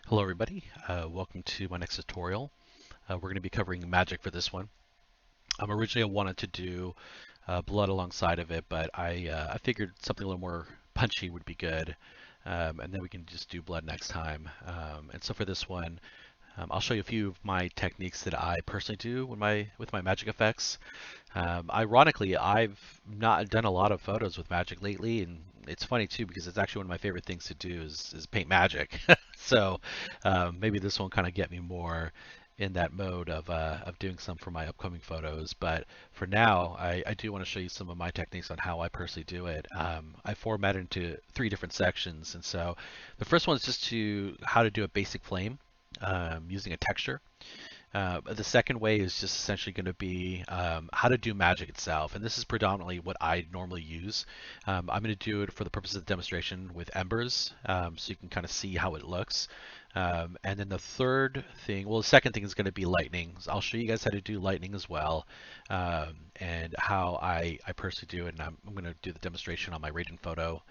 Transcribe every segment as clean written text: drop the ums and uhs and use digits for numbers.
Hello everybody, welcome to my next tutorial. We're going to be covering magic for this one. Originally I wanted to do blood alongside of it, but I figured something a little more punchy would be good, and then we can just do blood next time. And so for this one, I'll show you a few of my techniques that I personally do with my magic effects. Ironically, I've not done a lot of photos with magic lately, and it's funny too because it's actually one of my favorite things to do is paint magic. So maybe this will kind of get me more in that mode of doing some for my upcoming photos. But for now, I do want to show you some of my techniques on how I personally do it. I format it into 3 different sections, and so the first one is just how to do a basic flame using a texture. The second way is just essentially going to be how to do magic itself, and this is predominantly what I normally use. I'm going to do it for the purpose of the demonstration with embers, so you can kind of see how it looks. And then the second thing is going to be lightning. So I'll show you guys how to do lightning as well, and how I personally do it. And I'm going to do the demonstration on my Raiden photo.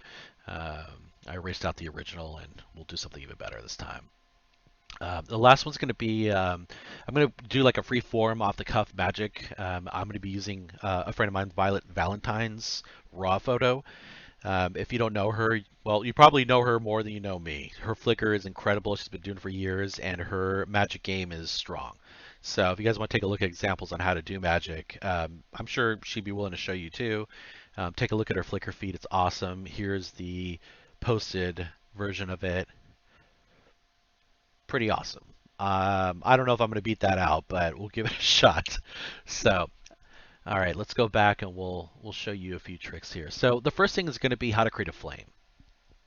I erased out the original, and we'll do something even better this time. The last one's going to be, I'm going to do like a free form off the cuff magic. I'm going to be using a friend of mine, Valentine's raw photo. If you don't know her, well, you probably know her more than you know me. Her Flickr is incredible. She's been doing it for years, and her magic game is strong. So if you guys want to take a look at examples on how to do magic, I'm sure she'd be willing to show you too. Take a look at her Flickr feed. It's awesome. Here's the posted version of it. Pretty awesome. I don't know if I'm going to beat that out, but we'll give it a shot. So, all right, let's go back and we'll show you a few tricks here. So the first thing is going to be how to create a flame.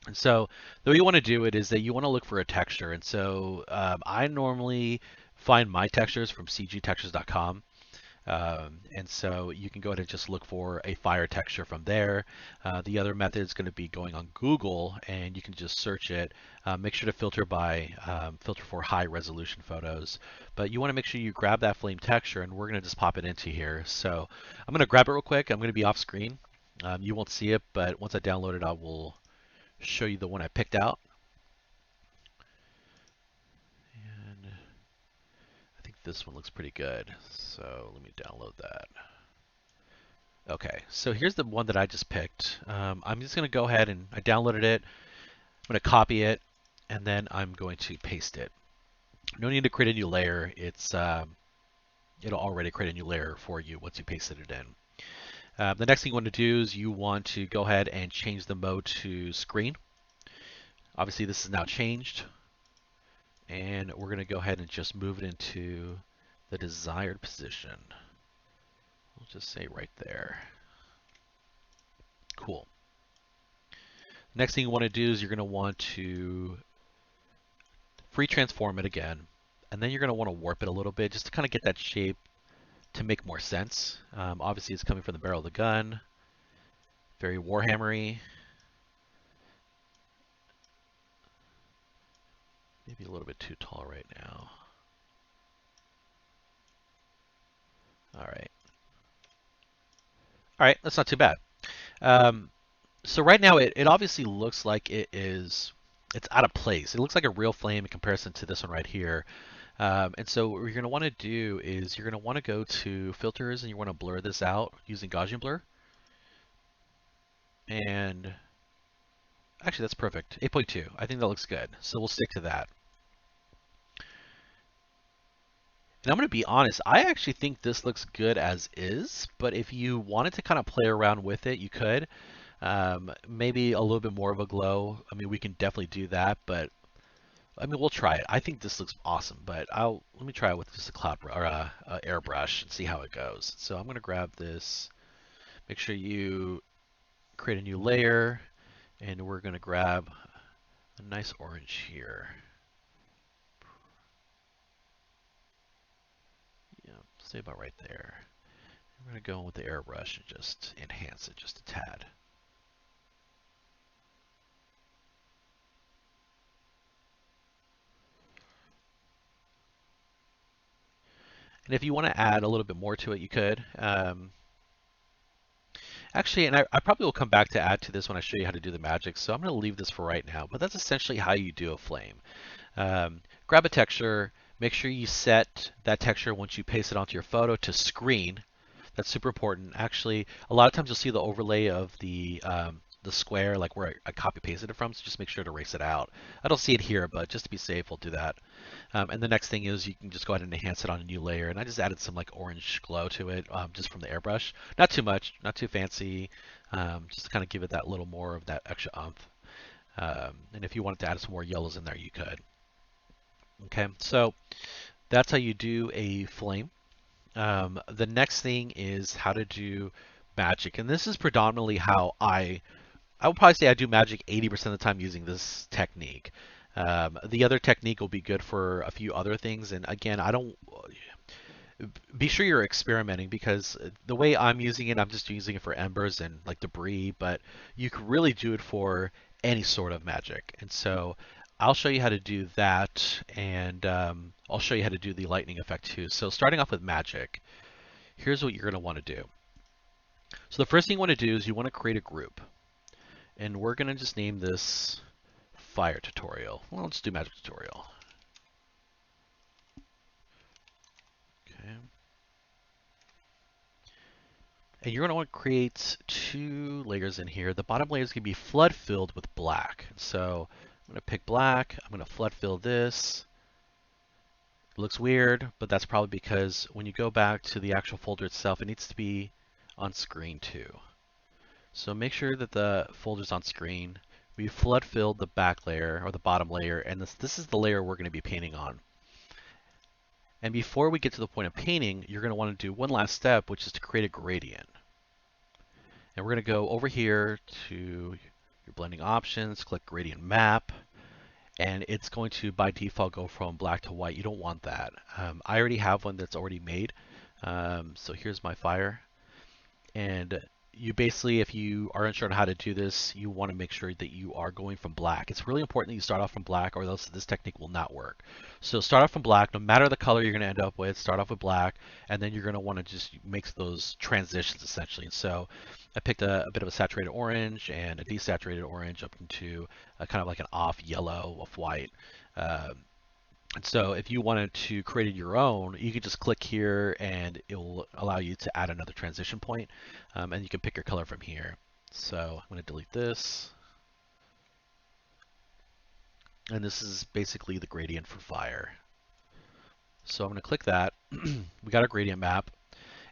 And so the way you want to do it is that you want to look for a texture. And so I normally find my textures from cgtextures.com. And so you can go ahead and just look for a fire texture from there. The other method is going to be going on Google, and you can just search it. Make sure to filter for high resolution photos. But you want to make sure you grab that flame texture, and we're going to just pop it into here. So I'm going to grab it real quick. I'm going to be off screen. You won't see it, but once I download it, I will show you the one I picked out. And I think this one looks pretty good. So let me download that. Okay, so here's the one that I just picked. I'm just going to go ahead and I downloaded it. I'm going to copy it, and then I'm going to paste it. No need to create a new layer. It'll already create a new layer for you once you pasted it in. The next thing you want to do is you want to go ahead and change the mode to screen. Obviously, this is now changed, and we're going to go ahead and just move it into the desired position. We'll just say right there. Cool. Next thing you want to do is you're going to want to free transform it again, and then you're going to want to warp it a little bit just to kind of get that shape to make more sense. Obviously, it's coming from the barrel of the gun, very Warhammery. Maybe a little bit too tall right now. All right. All right, that's not too bad. So right now it obviously looks like it's out of place. It looks like a real flame in comparison to this one right here. And so what you're going to want to do is you're going to want to go to filters and you want to blur this out using Gaussian blur. And actually that's perfect, 8.2. I think that looks good. So we'll stick to that. And I'm going to be honest, I actually think this looks good as is, but if you wanted to kind of play around with it, you could. Maybe a little bit more of a glow. I mean, we can definitely do that, but I mean, we'll try it. I think this looks awesome, but let me try it with just a cloud or a airbrush and see how it goes. So I'm going to grab this. Make sure you create a new layer, and we're going to grab a nice orange here. Yeah, stay about right there. I'm going to go in with the airbrush and just enhance it just a tad. And if you want to add a little bit more to it, you could. Actually, and I probably will come back to add to this when I show you how to do the magic, so I'm going to leave this for right now. But that's essentially how you do a flame. Grab a texture, make sure you set that texture once you paste it onto your photo to screen. That's super important. Actually, a lot of times you'll see the overlay of the square, like where I copy pasted it from, so just make sure to erase it out. I don't see it here, but just to be safe, we'll do that. And the next thing is you can just go ahead and enhance it on a new layer. And I just added some like orange glow to it just from the airbrush. Not too much, not too fancy, just to kind of give it that little more of that extra umph. And if you wanted to add some more yellows in there, you could. Okay, so that's how you do a flame. The next thing is how to do magic. And this is predominantly how I would probably say I do magic 80% of the time using this technique. The other technique will be good for a few other things. And again, I don't be sure you're experimenting because the way I'm using it, I'm just using it for embers and like debris, but you can really do it for any sort of magic. And so I'll show you how to do that, and I'll show you how to do the lightning effect too. So starting off with magic, here's what you're going to want to do. So the first thing you want to do is you want to create a group. And we're going to just name this fire tutorial. Well, let's do magic tutorial. Okay. And you're going to want to create 2 layers in here. The bottom layer is going to be flood filled with black. So I'm going to pick black. I'm going to flood fill this. It looks weird, but that's probably because when you go back to the actual folder itself, it needs to be on screen too. So make sure that the folder's on screen. We flood filled the back layer or the bottom layer, and this is the layer we're going to be painting on. And before we get to the point of painting, you're going to want to do one last step, which is to create a gradient. And we're going to go over here to your blending options, click gradient map, and it's going to by default go from black to white. You don't want that. I already have one that's already made. So here's my fire. And you basically, if you are unsure on how to do this, you want to make sure that you are going from black. It's really important that you start off from black, or else this technique will not work. So start off from black, no matter the color you're going to end up with, start off with black, and then you're going to want to just make those transitions essentially. And so I picked a bit of a saturated orange and a desaturated orange up into a kind of like an off yellow, off white. And so if you wanted to create your own, you can just click here and it will allow you to add another transition point, and you can pick your color from here. So I'm going to delete this. And this is basically the gradient for fire. So I'm going to click that. We got our gradient map.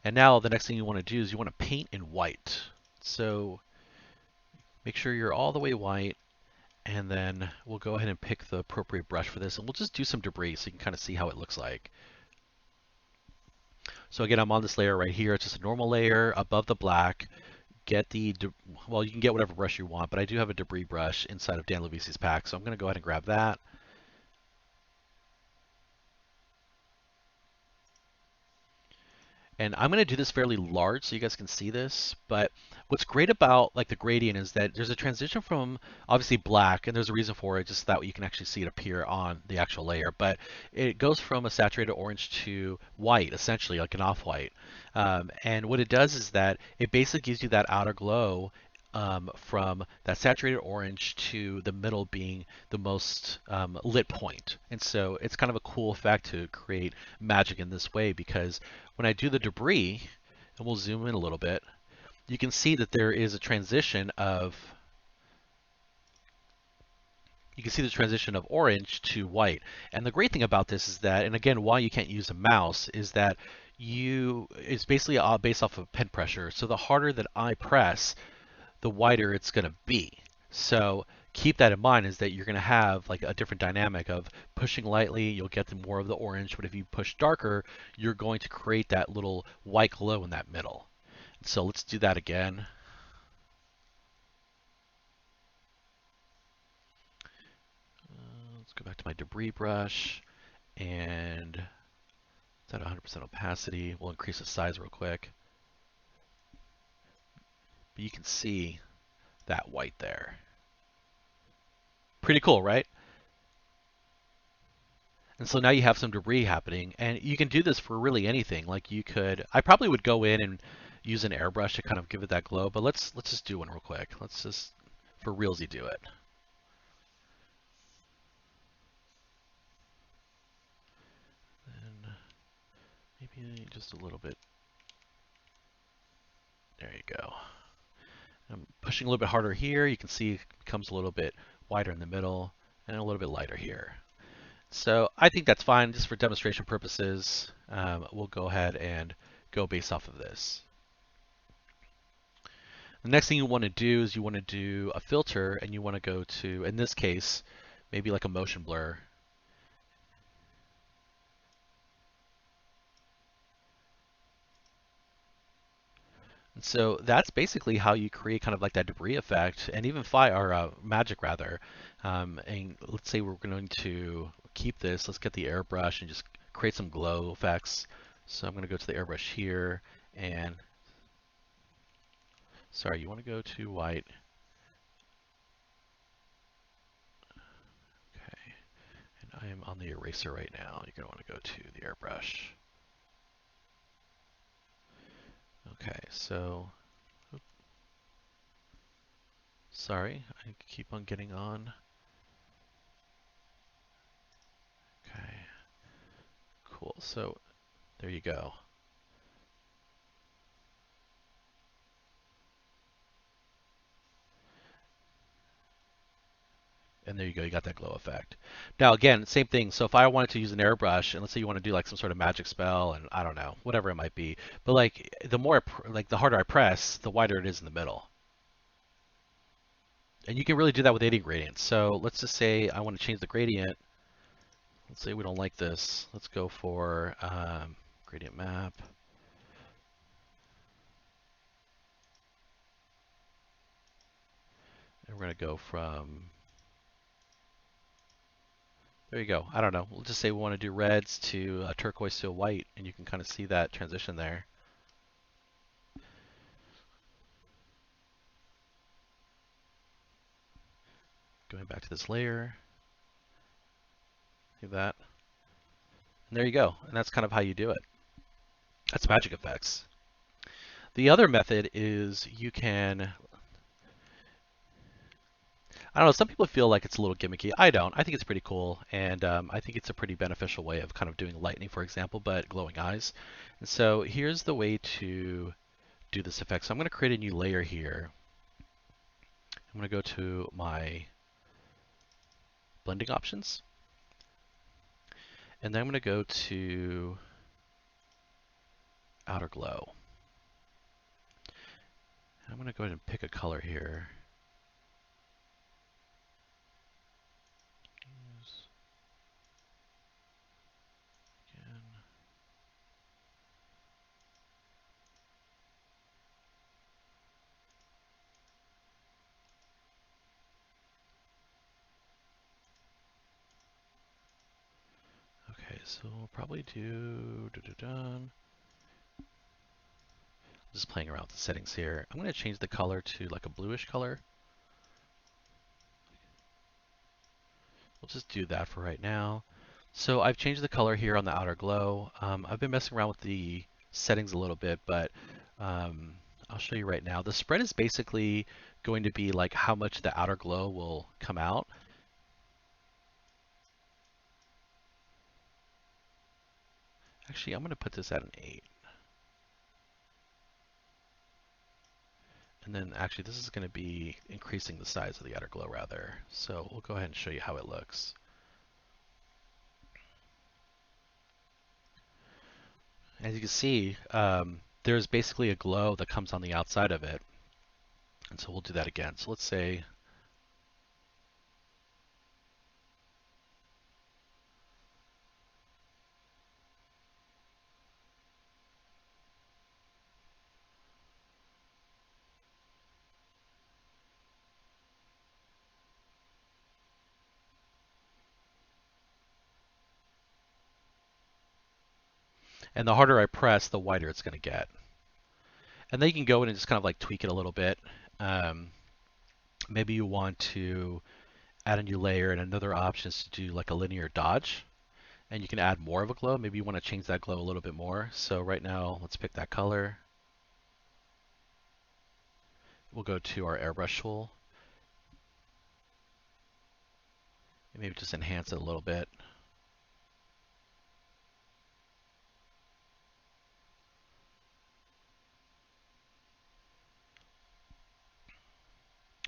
And now the next thing you want to do is you want to paint in white. So make sure you're all the way white. And then we'll go ahead and pick the appropriate brush for this, and we'll just do some debris so you can kind of see how it looks like. So again, I'm on this layer right here. It's just a normal layer above the black. Get the, well, you can get whatever brush you want, but I do have a debris brush inside of Dan Luvisi's pack, so I'm going to go ahead and grab that. And I'm going to do this fairly large so you guys can see this, but what's great about like the gradient is that there's a transition from obviously black, and there's a reason for it, just that way you can actually see it appear on the actual layer, but it goes from a saturated orange to white, essentially like an off-white. And what it does is that it basically gives you that outer glow from that saturated orange to the middle being the most lit point. And so it's kind of a cool effect to create magic in this way, because when I do the debris, and we'll zoom in a little bit, you can see that there is a transition of, you can see the transition of orange to white. And the great thing about this is that, and again, why you can't use a mouse, is that it's basically based off of pen pressure. So the harder that I press, the whiter it's going to be. So keep that in mind, is that you're going to have like a different dynamic of pushing lightly, you'll get more of the orange, but if you push darker, you're going to create that little white glow in that middle. So let's do that again. Let's go back to my debris brush, and it's at 100% opacity. We'll increase the size real quick. But you can see that white there. Pretty cool, right? And so now you have some debris happening, and you can do this for really anything. Like you could, I probably would go in and use an airbrush to kind of give it that glow, but let's just do one real quick. Let's just, for realsy, do it. maybe just a little bit. There you go. I'm pushing a little bit harder here. You can see it becomes a little bit wider in the middle and a little bit lighter here. So I think that's fine just for demonstration purposes. We'll go ahead and go based off of this. The next thing you want to do is you want to do a filter, and you want to go to, in this case, maybe like a motion blur. And so that's basically how you create kind of like that debris effect, and even magic rather. And let's say we're going to keep this. Let's get the airbrush and just create some glow effects. So I'm going to go to the airbrush here, and sorry, you want to go to white. Okay, and I am on the eraser right now. You're going to want to go to the airbrush. Okay, so sorry, I keep on getting on. Okay, cool. So there you go. And there you go, you got that glow effect. Now again, same thing. So if I wanted to use an airbrush, and let's say you want to do like some sort of magic spell, and I don't know, whatever it might be, but like the more, like the harder I press, the wider it is in the middle. And you can really do that with any gradient. So let's just say I want to change the gradient. Let's say we don't like this. Let's go for gradient map. And we're going to go from, there you go. I don't know. We'll just say we want to do reds to turquoise to white, and you can kind of see that transition there. Going back to this layer. See that? And there you go. And that's kind of how you do it. That's magic effects. The other method is you can, I don't know, some people feel like it's a little gimmicky. I don't. I think it's pretty cool. And I think it's a pretty beneficial way of kind of doing lightning, for example, but glowing eyes. And so here's the way to do this effect. So I'm going to create a new layer here. I'm going to go to my blending options. And then I'm going to go to outer glow. And I'm going to go ahead and pick a color here. Okay, so we'll probably do just playing around with the settings here. I'm going to change the color to like a bluish color. We'll just do that for right now. So I've changed the color here on the outer glow. I've been messing around with the settings a little bit, but I'll show you right now. The spread is basically going to be like how much the outer glow will come out. Actually, I'm going to put this at an 8. And then actually this is going to be increasing the size of the outer glow rather. So we'll go ahead and show you how it looks. As you can see, there's basically a glow that comes on the outside of it. And so we'll do that again. So let's say, and the harder I press, the wider it's going to get. And then you can go in and just kind of like tweak it a little bit. Maybe you want to add a new layer, and another option is to do like a linear dodge. And you can add more of a glow. Maybe you want to change that glow a little bit more. So right now, let's pick that color. We'll go to our airbrush tool. And maybe just enhance it a little bit.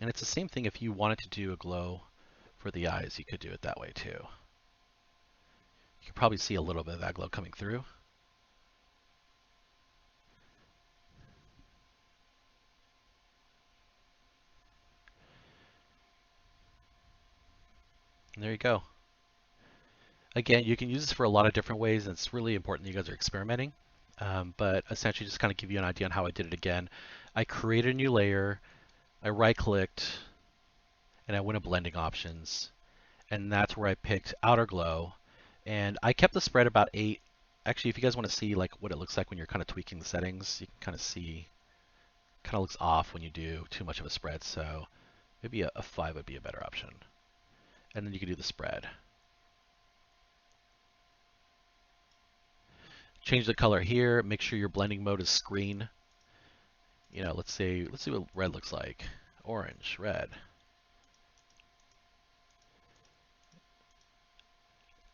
And it's the same thing if you wanted to do a glow for the eyes, you could do it that way too. You can probably see a little bit of that glow coming through. And there you go. Again, you can use this for a lot of different ways, and it's really important that you guys are experimenting. But essentially, just kind of give you an idea on how I did it again. I created a new layer, I right-clicked, and I went to blending options, and that's where I picked outer glow. And I kept the spread about 8. Actually, if you guys want to see like what it looks like when you're kind of tweaking the settings, you can kind of see, kind of looks off when you do too much of a spread. So maybe a 5 would be a better option. And then you can do the spread. Change the color here. Make sure your blending mode is screen. You know, let's see what red looks like. Orange, red.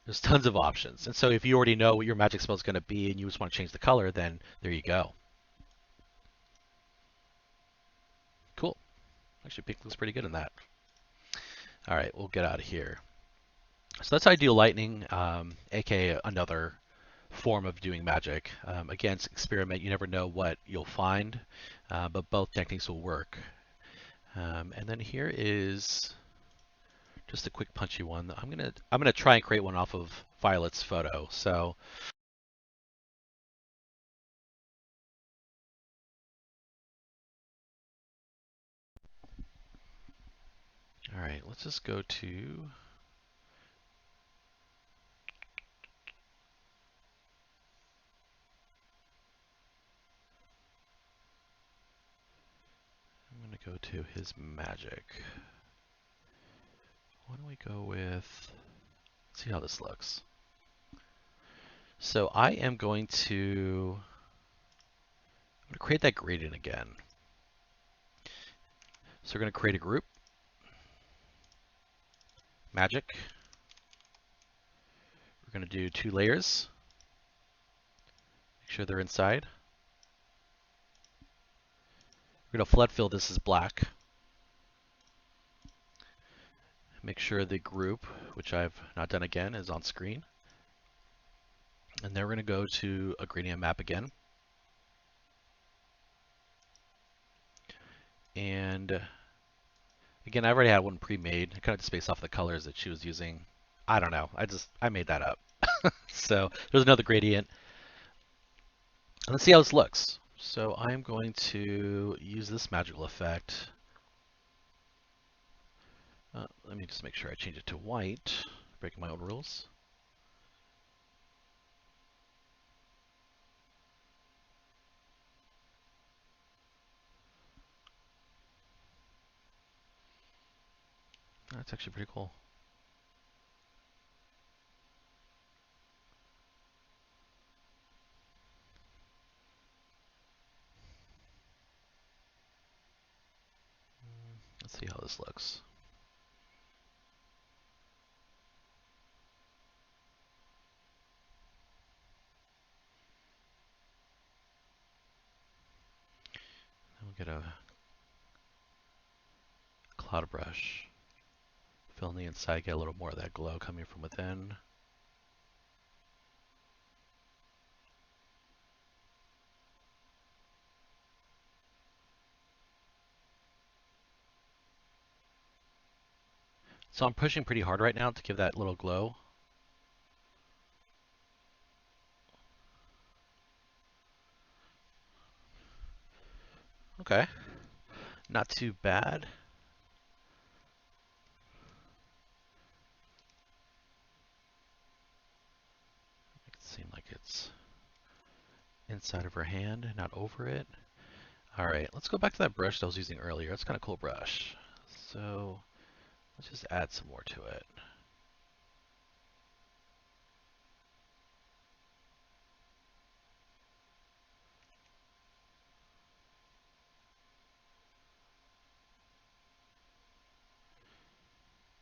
There's tons of options. And so if you already know what your magic spell is going to be and you just want to change the color, then there you go. Cool. Actually, pink looks pretty good in that. All right, we'll get out of here. So that's ideal lightning, aka another form of doing magic. Again, it's experiment. You never know what you'll find, but both techniques will work. And then here is just a quick punchy one. I'm gonna try and create one off of Violet's photo. So all right, let's just go to I'm gonna go to his magic. Why don't we go with, let's see how this looks. So I am going to create that gradient again. So we're going to create a group, magic. We're going to do 2 layers. Make sure they're inside. We're going to flood fill this as black. Make sure the group, which I've not done again, is on screen. And then we're going to go to a gradient map again. And again, I already had one pre-made. I kind of just based off the colors that she was using. I don't know. I made that up. So there's another gradient. And let's see how this looks. So I'm going to use this magical effect. Let me just make sure I change it to white. Breaking my own rules. That's actually pretty cool. Let's see how this looks. Then we'll get a cloud brush. Fill in the inside, get a little more of that glow coming from within. So I'm pushing pretty hard right now to give that little glow. Okay. Not too bad. It seems like it's inside of her hand, not over it. All right, let's go back to that brush that I was using earlier. It's kind of cool brush. So let's just add some more to it.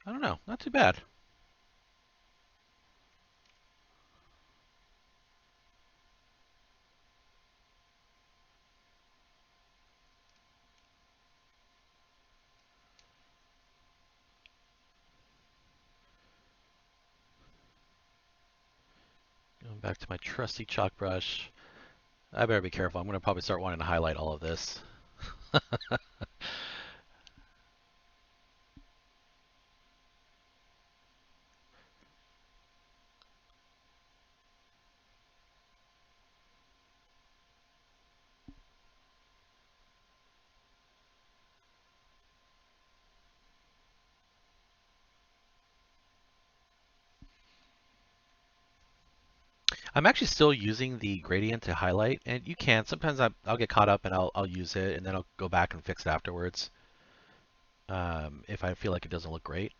I don't know, not too bad. Back to my trusty chalk brush. I better be careful. I'm going to probably start wanting to highlight all of this. I'm actually still using the gradient to highlight, and you can. Sometimes I'll get caught up and I'll use it, and then I'll go back and fix it afterwards if I feel like it doesn't look great.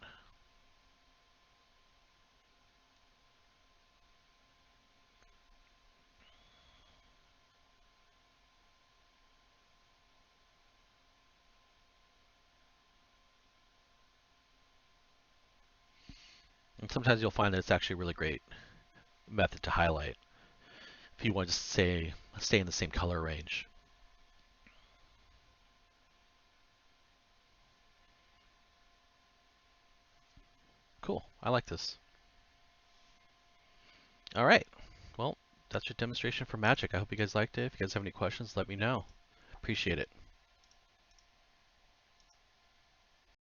And sometimes you'll find that it's actually a really great method to highlight if you want to stay in the same color range. Cool. I like this. All right. Well, that's your demonstration for magic. I hope you guys liked it. If you guys have any questions, let me know. Appreciate it.